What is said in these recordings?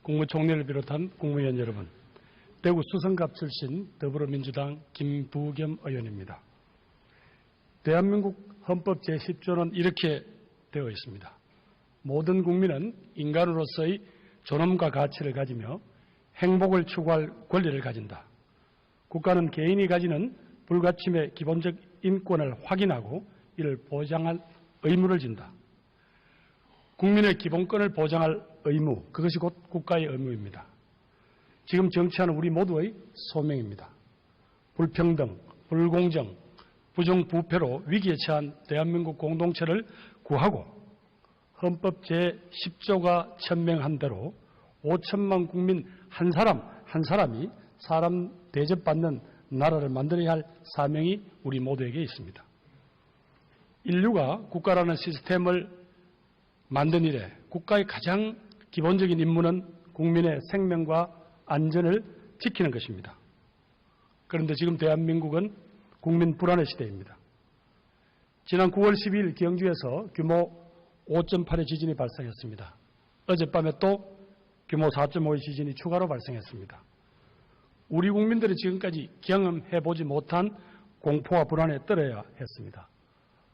국무총리를 비롯한 국무위원 여러분, 대구 수성갑 출신 더불어민주당 김부겸 의원입니다. 대한민국 헌법 제10조는 이렇게 되어 있습니다. 모든 국민은 인간으로서의 존엄과 가치를 가지며 행복을 추구할 권리를 가진다. 국가는 개인이 가지는 불가침의 기본적 인권을 확인하고 이를 보장할 의무를 진다. 국민의 기본권을 보장할 의무, 그것이 곧 국가의 의무입니다. 지금 정치하는 우리 모두의 소명입니다. 불평등, 불공정, 부정부패로 위기에 처한 대한민국 공동체를 구하고 헌법 제10조가 천명한 대로 5천만 국민 한 사람이 사람 대접받는 나라를 만들어야 할 사명이 우리 모두에게 있습니다. 인류가 국가라는 시스템을 만든 이래 국가의 가장 기본적인 임무는 국민의 생명과 안전을 지키는 것입니다. 그런데 지금 대한민국은 국민 불안의 시대입니다. 지난 9월 12일 경주에서 규모 5.8의 지진이 발생했습니다. 어젯밤에 또 규모 4.5의 지진이 추가로 발생했습니다. 우리 국민들이 지금까지 경험해보지 못한 공포와 불안에 떨어야 했습니다.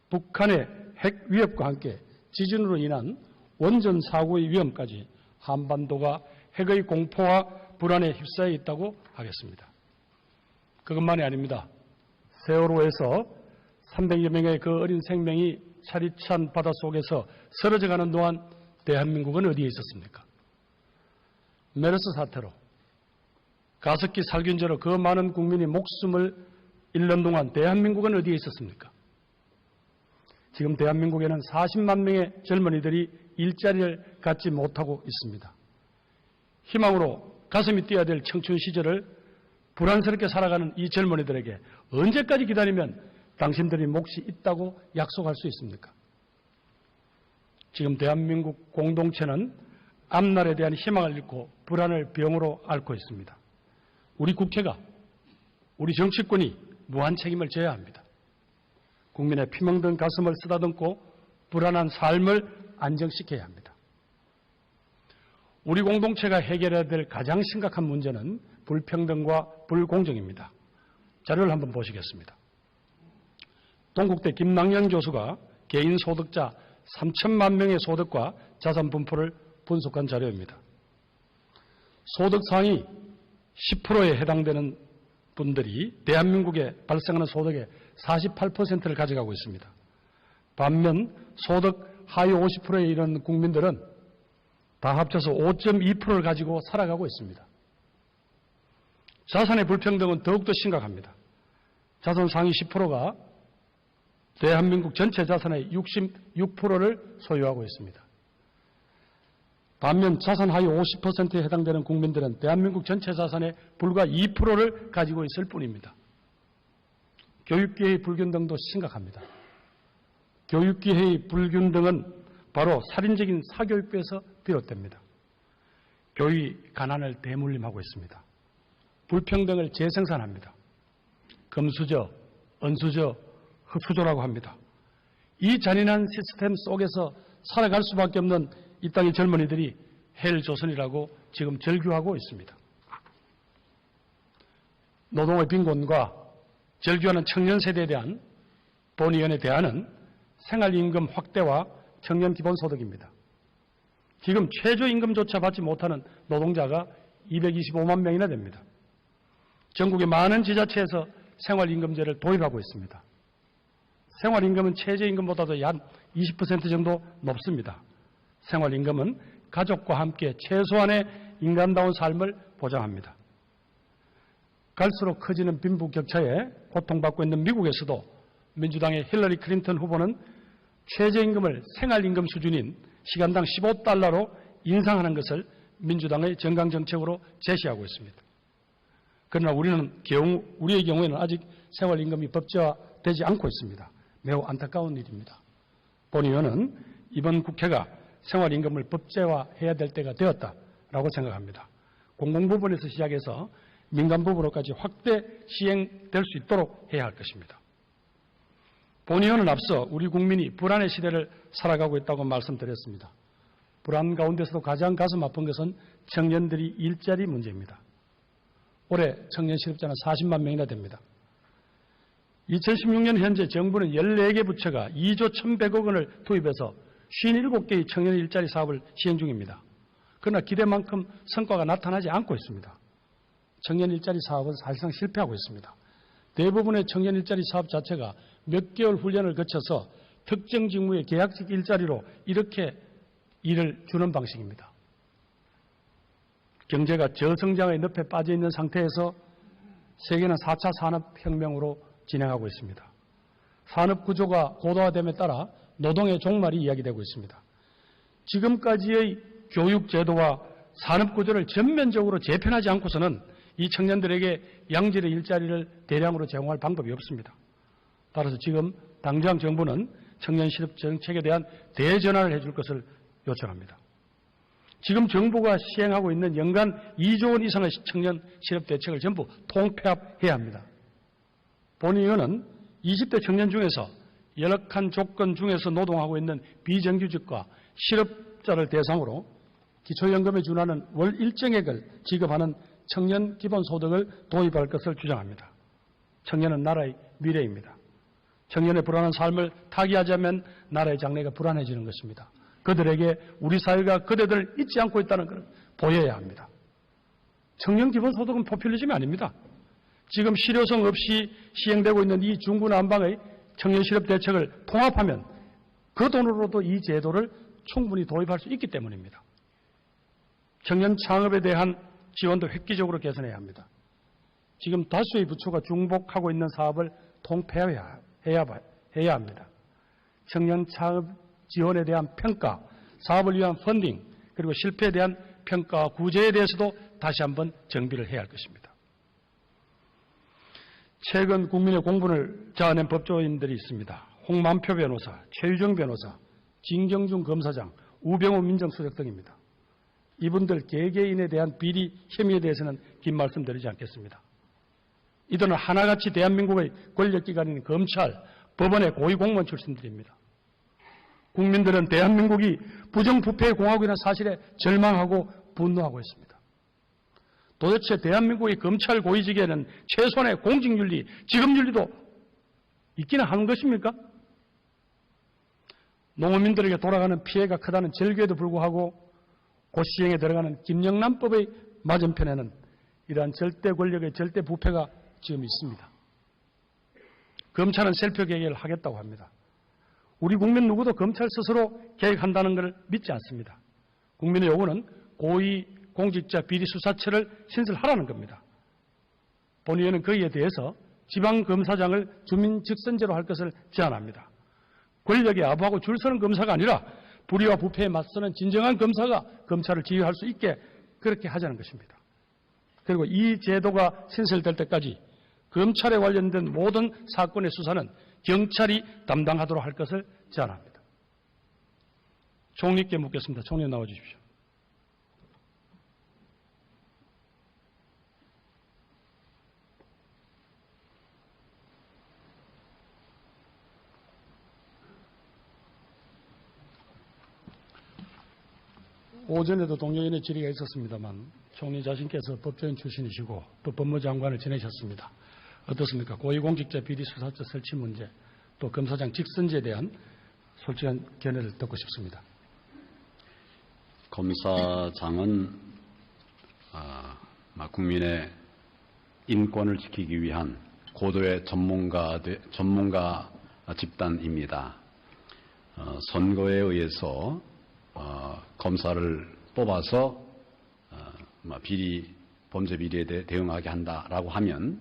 북한의 핵 위협과 함께 지진으로 인한 원전 사고의 위험까지 한반도가 핵의 공포와 불안에 휩싸여 있다고 하겠습니다. 그것만이 아닙니다. 세월호에서 300여 명의 그 어린 생명이 차디찬 바닷속에서 쓰러져가는 동안 대한민국은 어디에 있었습니까? 메르스 사태로 가습기 살균제로 그 많은 국민이 목숨을 잃는 동안 대한민국은 어디에 있었습니까? 지금 대한민국에는 40만 명의 젊은이들이 일자리를 갖지 못하고 있습니다. 희망으로 가슴이 뛰어야 될 청춘 시절을 불안스럽게 살아가는 이 젊은이들에게 언제까지 기다리면 당신들이 몫이 있다고 약속할 수 있습니까? 지금 대한민국 공동체는 앞날에 대한 희망을 잃고 불안을 병으로 앓고 있습니다. 우리 국회가, 우리 정치권이 무한 책임을 져야 합니다. 국민의 피멍든 가슴을 쓰다듬고 불안한 삶을 안정시켜야 합니다. 우리 공동체가 해결해야 될 가장 심각한 문제는 불평등과 불공정입니다. 자료를 한번 보시겠습니다. 동국대 김낭영 교수가 개인 소득자 3천만 명의 소득과 자산 분포를 분석한 자료입니다. 소득 상위 10%에 해당되는 분들이 대한민국에 발생하는 소득의 48%를 가져가고 있습니다. 반면 소득 하위 50%에 이르는 국민들은 다 합쳐서 5.2%를 가지고 살아가고 있습니다. 자산의 불평등은 더욱더 심각합니다. 자산 상위 10%가 대한민국 전체 자산의 66%를 소유하고 있습니다. 반면 자산 하위 50%에 해당되는 국민들은 대한민국 전체 자산의 불과 2%를 가지고 있을 뿐입니다. 교육기회의 불균등도 심각합니다. 교육기회의 불균등은 바로 살인적인 사교육부에서 비롯됩니다. 교육이 가난을 대물림하고 있습니다. 불평등을 재생산합니다. 금수저, 은수저, 흑수저라고 합니다. 이 잔인한 시스템 속에서 살아갈 수밖에 없는 이 땅의 젊은이들이 헬조선이라고 지금 절규하고 있습니다. 노동의 빈곤과 절규하는 청년 세대에 대한 본의원의 대안은 생활임금 확대와 청년 기본소득입니다. 지금 최저임금조차 받지 못하는 노동자가 225만 명이나 됩니다. 전국의 많은 지자체에서 생활임금제를 도입하고 있습니다. 생활임금은 최저임금보다도 약 20% 정도 높습니다. 생활임금은 가족과 함께 최소한의 인간다운 삶을 보장합니다. 갈수록 커지는 빈부격차에 고통받고 있는 미국에서도 민주당의 힐러리 클린턴 후보는 최저임금을 생활임금 수준인 시간당 15달러로 인상하는 것을 민주당의 정강정책으로 제시하고 있습니다. 그러나 우리의 경우에는 아직 생활임금이 법제화되지 않고 있습니다. 매우 안타까운 일입니다. 본의원은 이번 국회가 생활임금을 법제화해야 될 때가 되었다라고 생각합니다. 공공부문에서 시작해서 민간부문으로까지 확대 시행될 수 있도록 해야 할 것입니다. 본의원은 앞서 우리 국민이 불안의 시대를 살아가고 있다고 말씀드렸습니다. 불안 가운데서도 가장 가슴 아픈 것은 청년들이 일자리 문제입니다. 올해 청년 실업자는 40만 명이나 됩니다. 2016년 현재 정부는 14개 부처가 2조 1,100억 원을 투입해서 57개의 청년 일자리 사업을 시행 중입니다. 그러나 기대만큼 성과가 나타나지 않고 있습니다. 청년 일자리 사업은 사실상 실패하고 있습니다. 대부분의 청년 일자리 사업 자체가 몇 개월 훈련을 거쳐서 특정 직무의 계약직 일자리로 이렇게 일을 주는 방식입니다. 경제가 저성장의 늪에 빠져 있는 상태에서 세계는 4차 산업혁명으로 진행하고 있습니다. 산업 구조가 고도화됨에 따라 노동의 종말이 이야기되고 있습니다. 지금까지의 교육 제도와 산업 구조를 전면적으로 재편하지 않고서는 이 청년들에게 양질의 일자리를 대량으로 제공할 방법이 없습니다. 따라서 지금 당장 정부는 청년 실업 정책에 대한 대전환을 해줄 것을 요청합니다. 지금 정부가 시행하고 있는 연간 2조 원 이상의 청년 실업 대책을 전부 통폐합해야 합니다. 본의원은 20대 청년 중에서 열악한 조건 중에서 노동하고 있는 비정규직과 실업자를 대상으로 기초연금에 준하는 월 일정액을 지급하는 청년 기본소득을 도입할 것을 주장합니다. 청년은 나라의 미래입니다. 청년의 불안한 삶을 타개하자면 나라의 장래가 불안해지는 것입니다. 그들에게 우리 사회가 그대들을 잊지 않고 있다는 것을 보여야 합니다. 청년 기본소득은 포퓰리즘이 아닙니다. 지금 실효성 없이 시행되고 있는 이 중구난방의 청년 실업 대책을 통합하면 그 돈으로도 이 제도를 충분히 도입할 수 있기 때문입니다. 청년 창업에 대한 지원도 획기적으로 개선해야 합니다. 지금 다수의 부처가 중복하고 있는 사업을 통폐합해야 합니다. 청년 창업 지원에 대한 평가, 사업을 위한 펀딩, 그리고 실패에 대한 평가와 구제에 대해서도 다시 한번 정비를 해야 할 것입니다. 최근 국민의 공분을 자아낸 법조인들이 있습니다. 홍만표 변호사, 최유정 변호사, 진경준 검사장, 우병우 민정수석 등입니다. 이분들 개개인에 대한 비리 혐의에 대해서는 긴 말씀 드리지 않겠습니다. 이들은 하나같이 대한민국의 권력기관인 검찰, 법원의 고위공무원 출신들입니다. 국민들은 대한민국이 부정부패의 공화국이라는 사실에 절망하고 분노하고 있습니다. 도대체 대한민국의 검찰 고위직에는 최소한의 공직윤리, 직업윤리도 있기는 하는 것입니까? 농어민들에게 돌아가는 피해가 크다는 절규에도 불구하고 곧 시행에 들어가는 김영란법의 맞은편에는 이러한 절대 권력의 절대 부패가 지금 있습니다. 검찰은 셀프 개혁을 하겠다고 합니다. 우리 국민 누구도 검찰 스스로 개혁한다는 것을 믿지 않습니다. 국민의 요구는 고위 공직자 비리수사처를 신설하라는 겁니다. 본의원은 거기에 대해서 지방검사장을 주민직선제로 할 것을 제안합니다. 권력에 아부하고 줄 서는 검사가 아니라 불의와 부패에 맞서는 진정한 검사가 검찰을 지휘할 수 있게 그렇게 하자는 것입니다. 그리고 이 제도가 신설될 때까지 검찰에 관련된 모든 사건의 수사는 경찰이 담당하도록 할 것을 제안합니다. 총리께 묻겠습니다. 총리 나와주십시오. 오전에도 동료인의 질의가 있었습니다만 총리 자신께서 법조인 출신이시고 또 법무장관을 지내셨습니다. 어떻습니까? 고위공직자 비리수사처 설치 문제 또 검사장 직선제에 대한 솔직한 견해를 듣고 싶습니다. 검사장은 국민의 인권을 지키기 위한 고도의 전문가 집단입니다. 선거에 의해서 검사를 뽑아서 범죄 비리에 대응하게 한다라고 하면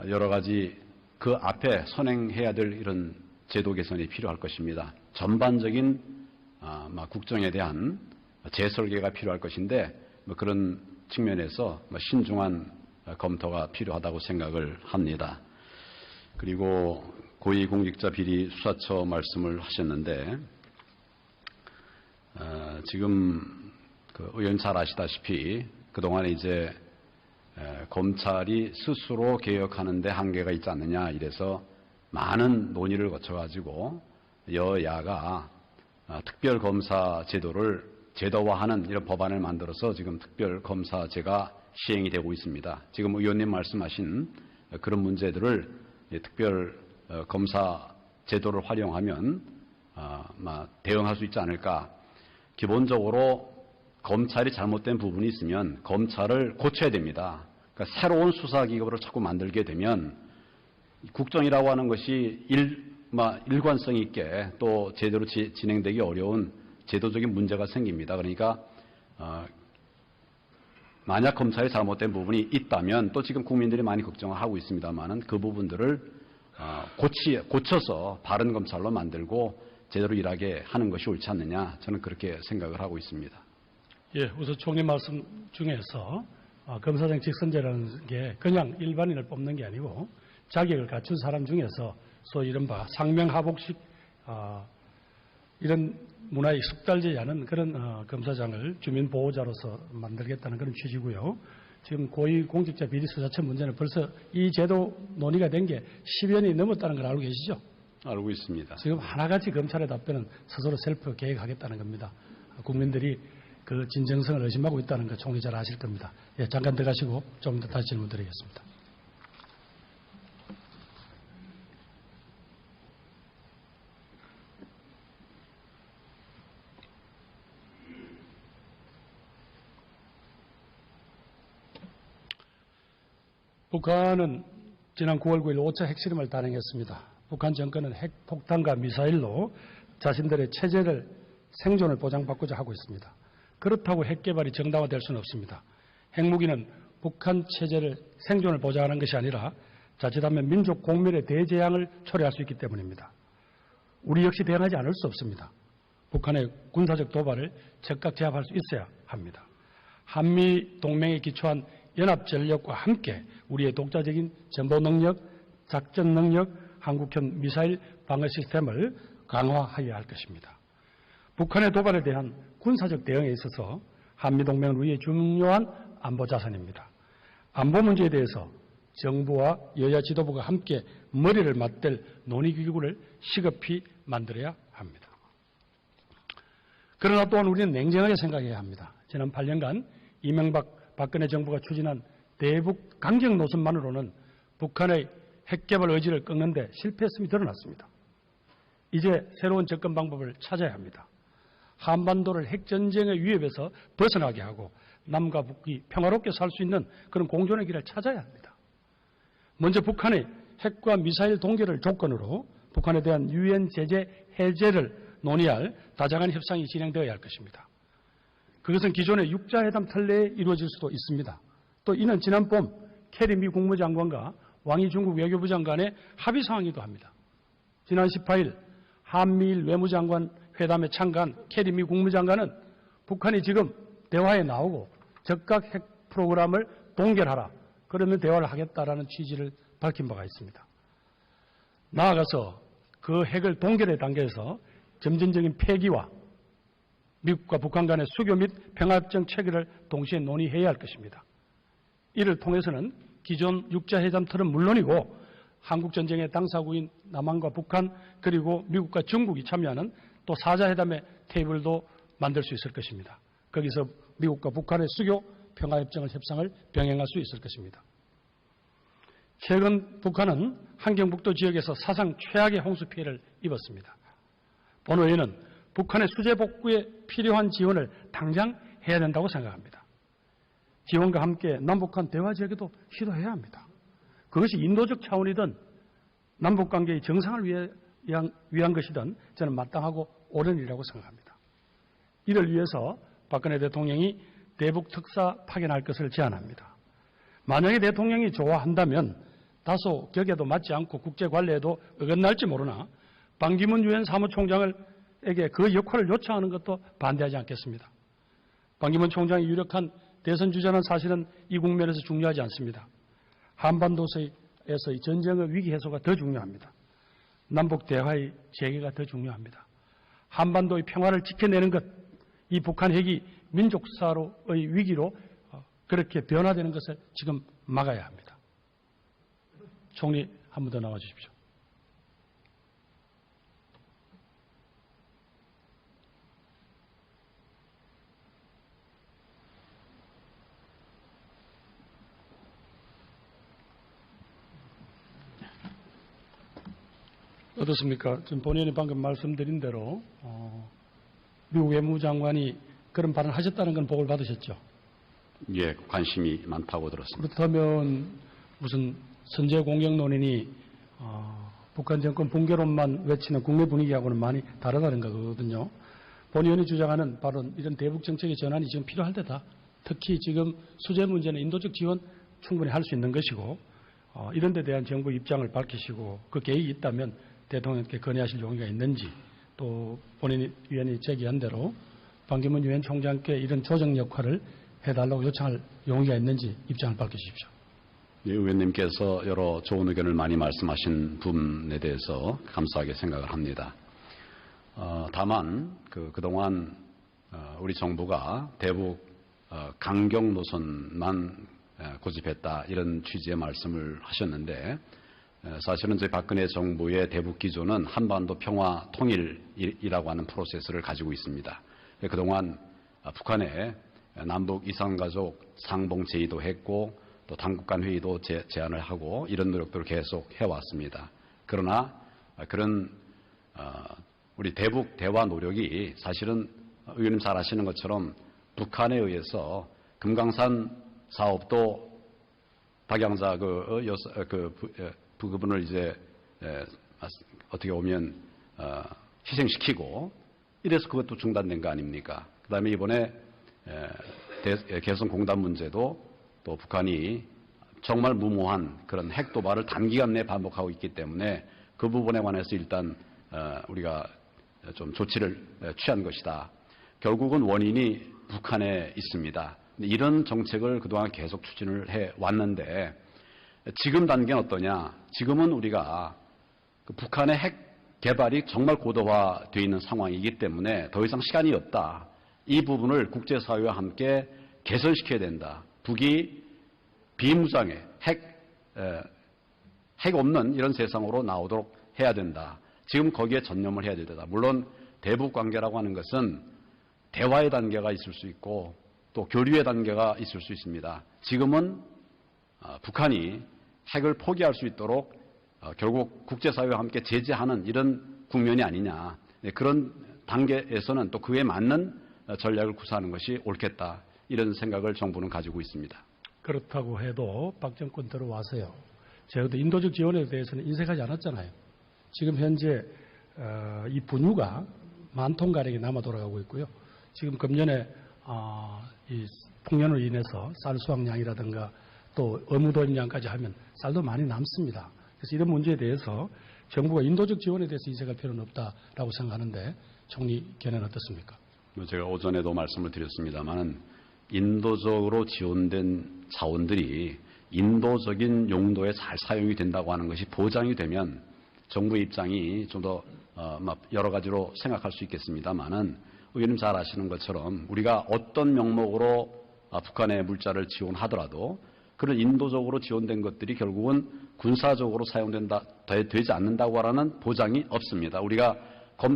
여러 가지 그 앞에 선행해야 될 이런 제도 개선이 필요할 것입니다. 전반적인 국정에 대한 재설계가 필요할 것인데 그런 측면에서 신중한 검토가 필요하다고 생각을 합니다. 그리고 고위공직자 비리 수사처 말씀을 하셨는데 지금 의원 잘 아시다시피 그동안에 이제 검찰이 스스로 개혁하는 데 한계가 있지 않느냐 이래서 많은 논의를 거쳐가지고 여야가 특별검사 제도를 제도화하는 이런 법안을 만들어서 지금 특별검사제가 시행이 되고 있습니다. 지금 의원님 말씀하신 그런 문제들을 특별검사 제도를 활용하면 대응할 수 있지 않을까. 기본적으로 검찰이 잘못된 부분이 있으면 검찰을 고쳐야 됩니다. 그러니까 새로운 수사기구를 자꾸 만들게 되면 국정이라고 하는 것이 일관성 있게 또 제대로 진행되기 어려운 제도적인 문제가 생깁니다. 그러니까 만약 검찰이 잘못된 부분이 있다면 또 지금 국민들이 많이 걱정을 하고 있습니다만은 그 부분들을 고쳐서 바른 검찰로 만들고 제대로 일하게 하는 것이 옳지 않느냐, 저는 그렇게 생각을 하고 있습니다. 예, 우선 총리 말씀 중에서 검사장 직선제라는 게 그냥 일반인을 뽑는 게 아니고 자격을 갖춘 사람 중에서 소위 이른바 상명하복식 이런 문화에 숙달되지 않은 그런 검사장을 주민보호자로서 만들겠다는 그런 취지고요. 지금 고위공직자 비리수사처 문제는 벌써 이 제도 논의가 된 게 10여 년이 넘었다는 걸 알고 계시죠? 알고 있습니다. 지금 하나같이 검찰의 답변은 스스로 셀프 개혁하겠다는 겁니다. 국민들이 그 진정성을 의심하고 있다는 거 총리 잘 아실 겁니다. 예, 잠깐 들어가시고 좀 더 다시 질문 드리겠습니다. 북한은 지난 9월 9일 5차 핵실험을 단행했습니다. 북한 정권은 핵폭탄과 미사일로 자신들의 체제를 생존을 보장받고자 하고 있습니다. 그렇다고 핵개발이 정당화될 수는 없습니다. 핵무기는 북한 체제를 생존을 보장하는 것이 아니라 자칫하면 민족 공멸의 대재앙을 초래할 수 있기 때문입니다. 우리 역시 대응하지 않을 수 없습니다. 북한의 군사적 도발을 즉각 제압할 수 있어야 합니다. 한미 동맹에 기초한 연합 전력과 함께 우리의 독자적인 정보 능력, 작전 능력, 한국형 미사일 방어 시스템을 강화해야 할 것입니다. 북한의 도발에 대한 군사적 대응에 있어서 한미동맹은 우리의 중요한 안보 자산입니다. 안보 문제에 대해서 정부와 여야 지도부가 함께 머리를 맞댈 논의기구를 시급히 만들어야 합니다. 그러나 또한 우리는 냉정하게 생각해야 합니다. 지난 8년간 이명박, 박근혜 정부가 추진한 대북 강경 노선만으로는 북한의 핵개발 의지를 꺾는 데 실패했음이 드러났습니다. 이제 새로운 접근 방법을 찾아야 합니다. 한반도를 핵전쟁의 위협에서 벗어나게 하고 남과 북이 평화롭게 살 수 있는 그런 공존의 길을 찾아야 합니다. 먼저 북한의 핵과 미사일 동결을 조건으로 북한에 대한 유엔 제재 해제를 논의할 다자간 협상이 진행되어야 할 것입니다. 그것은 기존의 육자회담 틀내에 이루어질 수도 있습니다. 또 이는 지난 봄 캐리 미 국무장관과 왕이 중국 외교부 장관의 합의 사항이기도 합니다. 지난 18일 한미일 외무장관 회담에 참가한 캐리 미 국무장관은 북한이 지금 대화에 나오고 적각 핵 프로그램을 동결하라. 그러면 대화를 하겠다라는 취지를 밝힌 바가 있습니다. 나아가서 그 핵을 동결의 단계에서 점진적인 폐기와 미국과 북한 간의 수교 및 평화협정 체결을 동시에 논의해야 할 것입니다. 이를 통해서는 기존 육자회담 틀은 물론이고 한국전쟁의 당사국인 남한과 북한 그리고 미국과 중국이 참여하는 또 4자 회담의 테이블도 만들 수 있을 것입니다. 거기서 미국과 북한의 수교 평화협정을 협상을 병행할 수 있을 것입니다. 최근 북한은 한경북도 지역에서 사상 최악의 홍수 피해를 입었습니다. 본회의는 북한의 수재 복구에 필요한 지원을 당장 해야 된다고 생각합니다. 지원과 함께 남북한 대화 지역에도 시도해야 합니다. 그것이 인도적 차원이든 남북관계의 정상을 위한 것이든 저는 마땅하고 옳은 일이라고 생각합니다. 이를 위해서 박근혜 대통령이 대북 특사 파견할 것을 제안합니다. 만약에 대통령이 좋아한다면 다소 격에도 맞지 않고 국제관례에도 어긋날지 모르나 반기문 유엔 사무총장에게 그 역할을 요청하는 것도 반대하지 않겠습니다. 반기문 총장이 유력한 대선 주자는 사실은 이 국면에서 중요하지 않습니다. 한반도에서의 전쟁의 위기 해소가 더 중요합니다. 남북 대화의 재개가 더 중요합니다. 한반도의 평화를 지켜내는 것, 이 북한 핵이 민족사로의 위기로 그렇게 변화되는 것을 지금 막아야 합니다. 총리 한 번 더 나와 주십시오. 어떻습니까? 지금 본의원이 방금 말씀드린 대로 미국 외무장관이 그런 발언을 하셨다는 건 보고를 받으셨죠? 예, 관심이 많다고 들었습니다. 그렇다면 무슨 선제 공격 논인이 북한 정권 붕괴론만 외치는 국내 분위기하고는 많이 다르다는 거거든요. 본의원이 주장하는 바로 이런 대북 정책의 전환이 지금 필요할 때다. 특히 지금 수재 문제는 인도적 지원 충분히 할 수 있는 것이고 이런 데 대한 정부 입장을 밝히시고 그 계획이 있다면 대통령께 건의하실 용의가 있는지, 또 본인 위원이 제기한 대로 반기문 유엔 총장께 이런 조정 역할을 해달라고 요청할 용의가 있는지 입장을 밝히십시오. 예, 의원님께서 여러 좋은 의견을 많이 말씀하신 부분에 대해서 감사하게 생각을 합니다. 다만 그동안 우리 정부가 대북 강경 노선만 고집했다, 이런 취지의 말씀을 하셨는데, 사실은 저희 박근혜 정부의 대북 기조는 한반도 평화 통일이라고 하는 프로세스를 가지고 있습니다. 그동안 북한에 남북 이산가족 상봉 제의도 했고 또 당국간 회의도 제안을 하고 이런 노력들을 계속 해왔습니다. 그러나 그런 우리 대북 대화 노력이 사실은 의원님 잘 아시는 것처럼 북한에 의해서 금강산 사업도 박양자 부분을 이제 어떻게 보면 희생시키고 이래서 그것도 중단된 거 아닙니까? 그다음에 이번에 개성공단 문제도 또 북한이 정말 무모한 그런 핵 도발을 단기간 내에 반복하고 있기 때문에 그 부분에 관해서 일단 우리가 좀 조치를 취한 것이다. 결국은 원인이 북한에 있습니다. 이런 정책을 그동안 계속 추진을 해왔는데 지금 단계는 어떠냐? 지금은 우리가 북한의 핵 개발이 정말 고도화되어 있는 상황이기 때문에 더 이상 시간이 없다. 이 부분을 국제사회와 함께 개선시켜야 된다. 북이 비무장의 핵 없는 이런 세상으로 나오도록 해야 된다. 지금 거기에 전념을 해야 된다. 물론 대북 관계라고 하는 것은 대화의 단계가 있을 수 있고 또 교류의 단계가 있을 수 있습니다. 지금은 북한이 핵을 포기할 수 있도록 결국 국제사회와 함께 제재하는 이런 국면이 아니냐. 그런 단계에서는 또 그에 맞는 전략을 구사하는 것이 옳겠다. 이런 생각을 정부는 가지고 있습니다. 그렇다고 해도 박 정권 들어와서요, 제가 인도적 지원에 대해서는 인색하지 않았잖아요. 지금 현재 이 분유가 10,000톤가량이 남아 돌아가고 있고요. 지금 금년에 이 풍년으로 인해서 쌀 수확량이라든가 또 어무도입량까지 하면 쌀도 많이 남습니다. 그래서 이런 문제에 대해서 정부가 인도적 지원에 대해서 인색할 필요는 없다라고 생각하는데 총리 견해는 어떻습니까? 제가 오전에도 말씀을 드렸습니다만 인도적으로 지원된 자원들이 인도적인 용도에 잘 사용이 된다고 하는 것이 보장이 되면 정부의 입장이 좀 더 여러 가지로 생각할 수 있겠습니다만은 의원님 잘 아시는 것처럼 우리가 어떤 명목으로 북한에 물자를 지원하더라도 그런 인도적으로 지원된 것들이 결국은 군사적으로 되지 않는다고 하는 보장이 없습니다. 우리가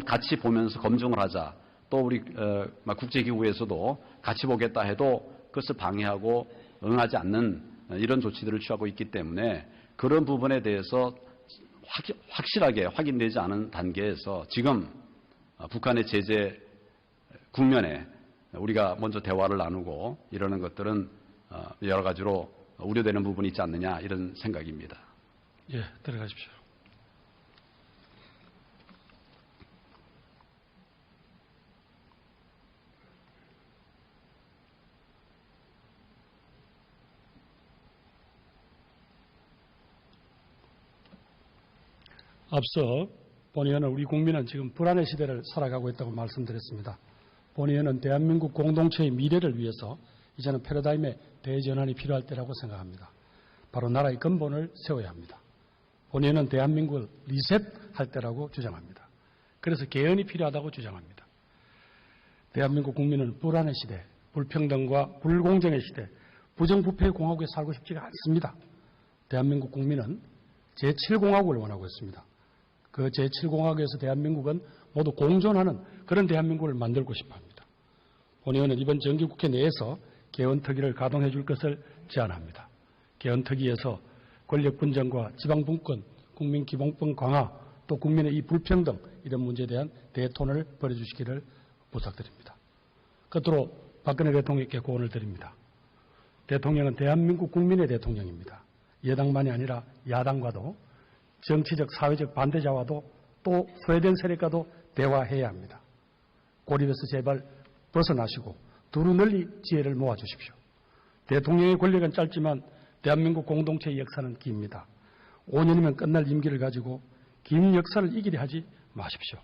같이 보면서 검증을 하자. 또 우리 국제기구에서도 같이 보겠다 해도 그것을 방해하고 응하지 않는 이런 조치들을 취하고 있기 때문에 그런 부분에 대해서 확실하게 확인되지 않은 단계에서 지금 북한의 제재 국면에 우리가 먼저 대화를 나누고 이러는 것들은 여러 가지로 우려되는 부분이 있지 않느냐 이런 생각입니다. 예, 들어가십시오. 앞서 본의원은 우리 국민은 지금 불안의 시대를 살아가고 있다고 말씀드렸습니다. 본의원은 대한민국 공동체의 미래를 위해서 이제는 패러다임의 대전환이 필요할 때라고 생각합니다. 바로 나라의 근본을 세워야 합니다. 본의원은 대한민국을 리셋할 때라고 주장합니다. 그래서 개헌이 필요하다고 주장합니다. 대한민국 국민은 불안의 시대, 불평등과 불공정의 시대, 부정부패의 공화국에 살고 싶지가 않습니다. 대한민국 국민은 제7공화국을 원하고 있습니다. 그 제7공화국에서 대한민국은 모두 공존하는 그런 대한민국을 만들고 싶어 합니다. 본의원은 이번 정기국회 내에서 개헌특위를 가동해 줄 것을 제안합니다. 개헌특위에서 권력분쟁과 지방분권, 국민기본권 강화, 또 국민의 이 불평등 이런 문제에 대한 대톤을 벌여주시기를 부탁드립니다. 끝으로 박근혜 대통령께 고언을 드립니다. 대통령은 대한민국 국민의 대통령입니다. 여당만이 아니라 야당과도 정치적 사회적 반대자와도 또 소외된 세력과도 대화해야 합니다. 고립에서 제발 벗어나시고 두루 널리 지혜를 모아주십시오. 대통령의 권력은 짧지만 대한민국 공동체의 역사는 깁니다. 5년이면 끝날 임기를 가지고 긴 역사를 이기려 하지 마십시오.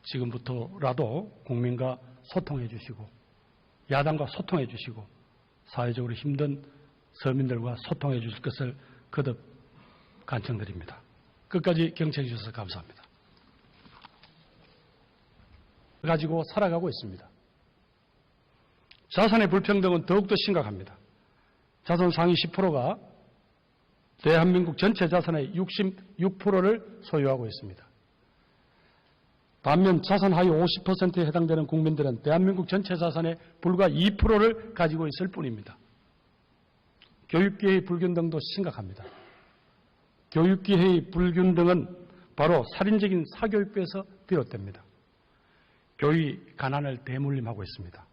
지금부터라도 국민과 소통해 주시고 야당과 소통해 주시고 사회적으로 힘든 서민들과 소통해 주실 것을 거듭 간청드립니다. 끝까지 경청해 주셔서 감사합니다. 가지고 살아가고 있습니다. 자산의 불평등은 더욱더 심각합니다. 자산 상위 10%가 대한민국 전체 자산의 66%를 소유하고 있습니다. 반면 자산 하위 50%에 해당되는 국민들은 대한민국 전체 자산의 불과 2%를 가지고 있을 뿐입니다. 교육기회의 불균등도 심각합니다. 교육기회의 불균등은 바로 살인적인 사교육부에서 비롯됩니다. 교육이 가난을 대물림하고 있습니다.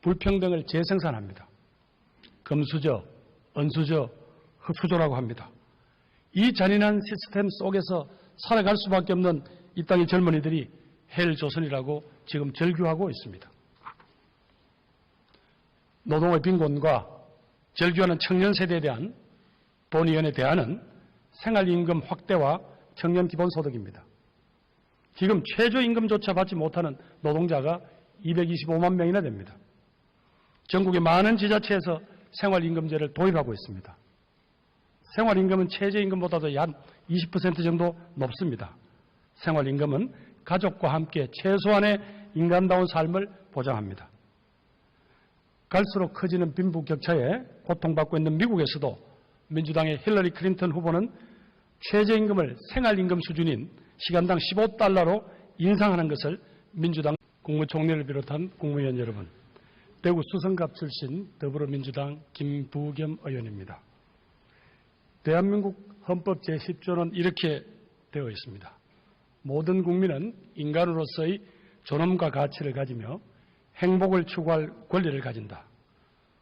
불평등을 재생산합니다. 금수저, 은수저, 흑수저라고 합니다. 이 잔인한 시스템 속에서 살아갈 수밖에 없는 이 땅의 젊은이들이 헬조선이라고 지금 절규하고 있습니다. 노동의 빈곤과 절규하는 청년 세대에 대한 본의원의 대안은 생활임금 확대와 청년 기본소득입니다. 지금 최저임금조차 받지 못하는 노동자가 225만 명이나 됩니다. 전국의 많은 지자체에서 생활임금제를 도입하고 있습니다. 생활임금은 최저임금보다도 약 20% 정도 높습니다. 생활임금은 가족과 함께 최소한의 인간다운 삶을 보장합니다. 갈수록 커지는 빈부격차에 고통받고 있는 미국에서도 민주당의 힐러리 클린턴 후보는 최저임금을 생활임금 수준인 시간당 15달러로 인상하는 것을 민주당 국무총리를 비롯한 국무위원 여러분, 대구 수성갑 출신 더불어민주당 김부겸 의원입니다. 대한민국 헌법 제10조는 이렇게 되어 있습니다. 모든 국민은 인간으로서의 존엄과 가치를 가지며 행복을 추구할 권리를 가진다.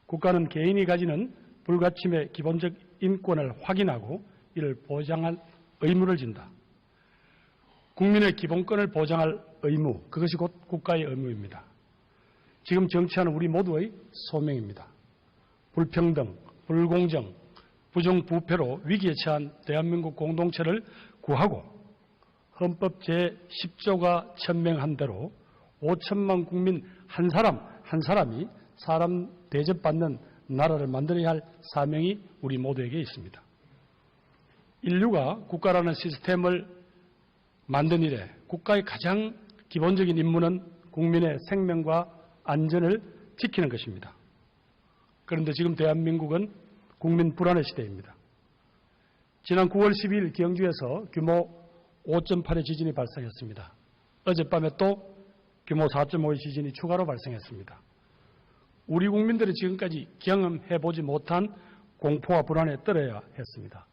국가는 개인이 가지는 불가침의 기본적 인권을 확인하고 이를 보장할 의무를 진다. 국민의 기본권을 보장할 의무, 그것이 곧 국가의 의무입니다. 지금 정치하는 우리 모두의 소명입니다. 불평등, 불공정, 부정부패로 위기에 처한 대한민국 공동체를 구하고 헌법 제10조가 천명한 대로 5천만 국민 한 사람이 사람 대접받는 나라를 만들어야 할 사명이 우리 모두에게 있습니다. 인류가 국가라는 시스템을 만든 이래 국가의 가장 기본적인 임무는 국민의 생명과 안전을 지키는 것입니다. 그런데 지금 대한민국은 국민 불안의 시대입니다. 지난 9월 12일 경주에서 규모 5.8의 지진이 발생했습니다. 어젯밤에 또 규모 4.5의 지진이 추가로 발생했습니다. 우리 국민들이 지금까지 경험해보지 못한 공포와 불안에 떨어야 했습니다.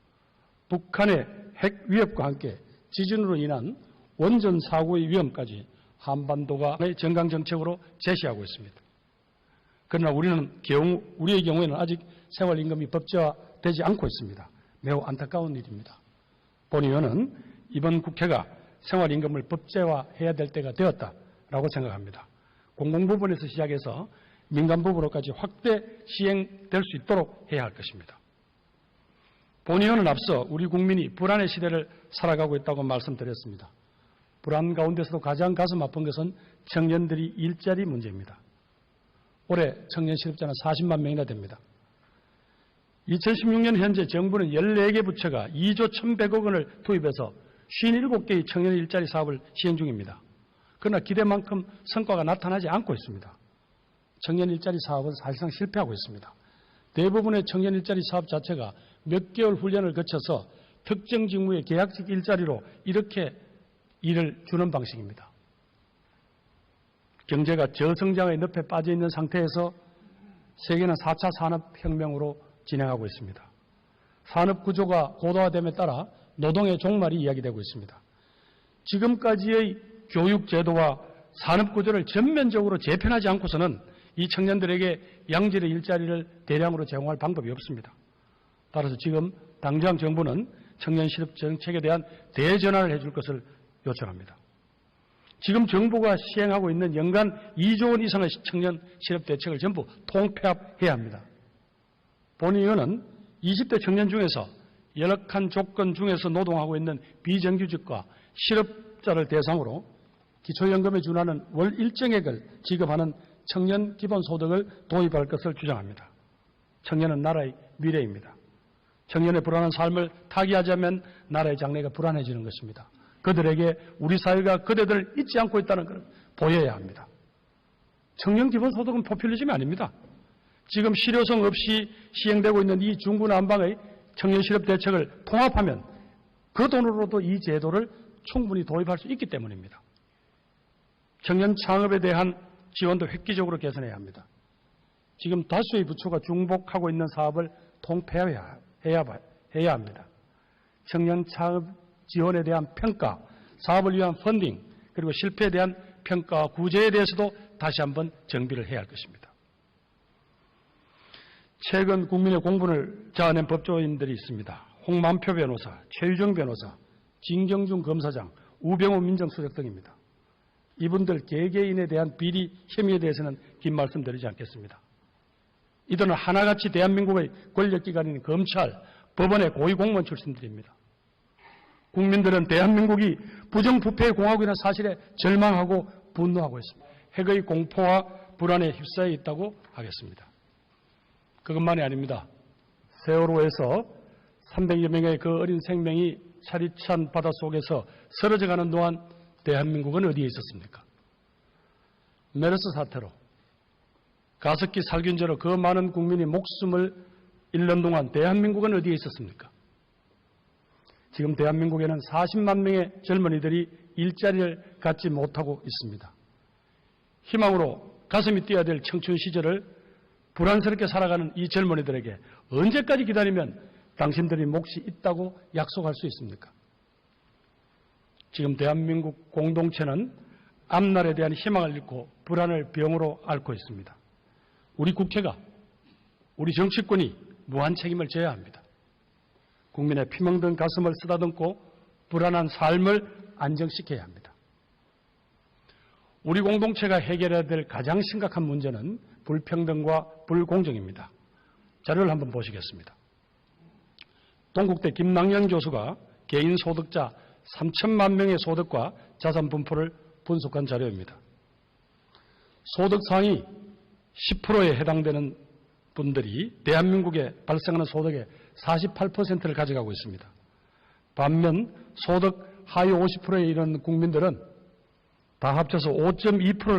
북한의 핵 위협과 함께 지진으로 인한 원전 사고의 위험까지 한반도가 정강정책으로 제시하고 있습니다. 그러나 우리의 경우에는 아직 생활임금이 법제화되지 않고 있습니다. 매우 안타까운 일입니다. 본의원은 이번 국회가 생활임금을 법제화해야 될 때가 되었다라고 생각합니다. 공공부문에서 시작해서 민간부문으로까지 확대 시행될 수 있도록 해야 할 것입니다. 본의원은 앞서 우리 국민이 불안의 시대를 살아가고 있다고 말씀드렸습니다. 불안 가운데서도 가장 가슴 아픈 것은 청년들이 일자리 문제입니다. 올해 청년 실업자는 40만 명이나 됩니다. 2016년 현재 정부는 14개 부처가 2조 1,100억 원을 투입해서 57개의 청년 일자리 사업을 시행 중입니다. 그러나 기대만큼 성과가 나타나지 않고 있습니다. 청년 일자리 사업은 사실상 실패하고 있습니다. 대부분의 청년 일자리 사업 자체가 몇 개월 훈련을 거쳐서 특정 직무의 계약직 일자리로 이렇게 일을 주는 방식입니다. 경제가 저성장의 늪에 빠져 있는 상태에서 세계는 4차 산업혁명으로 진행하고 있습니다. 산업 구조가 고도화됨에 따라 노동의 종말이 이야기되고 있습니다. 지금까지의 교육제도와 산업구조를 전면적으로 재편하지 않고서는 이 청년들에게 양질의 일자리를 대량으로 제공할 방법이 없습니다. 따라서 지금 당장 정부는 청년 실업 정책에 대한 대전환을 해줄 것을 요청합니다. 지금 정부가 시행하고 있는 연간 2조 원 이상의 청년 실업 대책을 전부 통폐합해야 합니다. 본의원은 20대 청년 중에서 열악한 조건 중에서 노동하고 있는 비정규직과 실업자를 대상으로 기초연금에 준하는 월 일정액을 지급하는 청년 기본소득을 도입할 것을 주장합니다. 청년은 나라의 미래입니다. 청년의 불안한 삶을 타개하자면 나라의 장래가 불안해지는 것입니다. 그들에게 우리 사회가 그대들을 잊지 않고 있다는 것을 보여야 합니다. 청년 기본소득은 포퓰리즘이 아닙니다. 지금 실효성 없이 시행되고 있는 이 중구난방의 청년 실업 대책을 통합하면 그 돈으로도 이 제도를 충분히 도입할 수 있기 때문입니다. 청년 창업에 대한 지원도 획기적으로 개선해야 합니다. 지금 다수의 부처가 중복하고 있는 사업을 통폐합해야 합니다. 청년 창업 지원에 대한 평가, 사업을 위한 펀딩, 그리고 실패에 대한 평가와 구제에 대해서도 다시 한번 정비를 해야 할 것입니다. 최근 국민의 공분을 자아낸 법조인들이 있습니다. 홍만표 변호사, 최유정 변호사, 진경준 검사장, 우병우 민정수석 등입니다. 이분들 개개인에 대한 비리 혐의에 대해서는 긴 말씀 드리지 않겠습니다. 이들은 하나같이 대한민국의 권력기관인 검찰, 법원의 고위공무원 출신들입니다. 국민들은 대한민국이 부정부패의 공화국이라는 사실에 절망하고 분노하고 있습니다. 핵의 공포와 불안에 휩싸여 있다고 하겠습니다. 그것만이 아닙니다. 세월호에서 300여 명의 그 어린 생명이 차디찬 바닷속에서 쓰러져가는 동안 대한민국은 어디에 있었습니까? 메르스 사태로 가습기 살균제로 그 많은 국민이 목숨을 잃는 동안 대한민국은 어디에 있었습니까? 지금 대한민국에는 40만 명의 젊은이들이 일자리를 갖지 못하고 있습니다. 희망으로 가슴이 뛰어야 될 청춘 시절을 불안스럽게 살아가는 이 젊은이들에게 언제까지 기다리면 당신들이 몫이 있다고 약속할 수 있습니까? 지금 대한민국 공동체는 앞날에 대한 희망을 잃고 불안을 병으로 앓고 있습니다. 우리 국회가, 우리 정치권이 무한 책임을 져야 합니다. 국민의 피멍든 가슴을 쓰다듬고 불안한 삶을 안정시켜야 합니다. 우리 공동체가 해결해야 될 가장 심각한 문제는 불평등과 불공정입니다. 자료를 한번 보시겠습니다. 동국대 김낭영 교수가 개인 소득자 3천만 명의 소득과 자산 분포를 분석한 자료입니다. 소득 상위 10%에 해당되는 분들이 대한민국에 발생하는 소득의 48%를 가져가고 있습니다. 반면 소득 하위 50%에 이르는 국민들은 다 합쳐서 5.2%를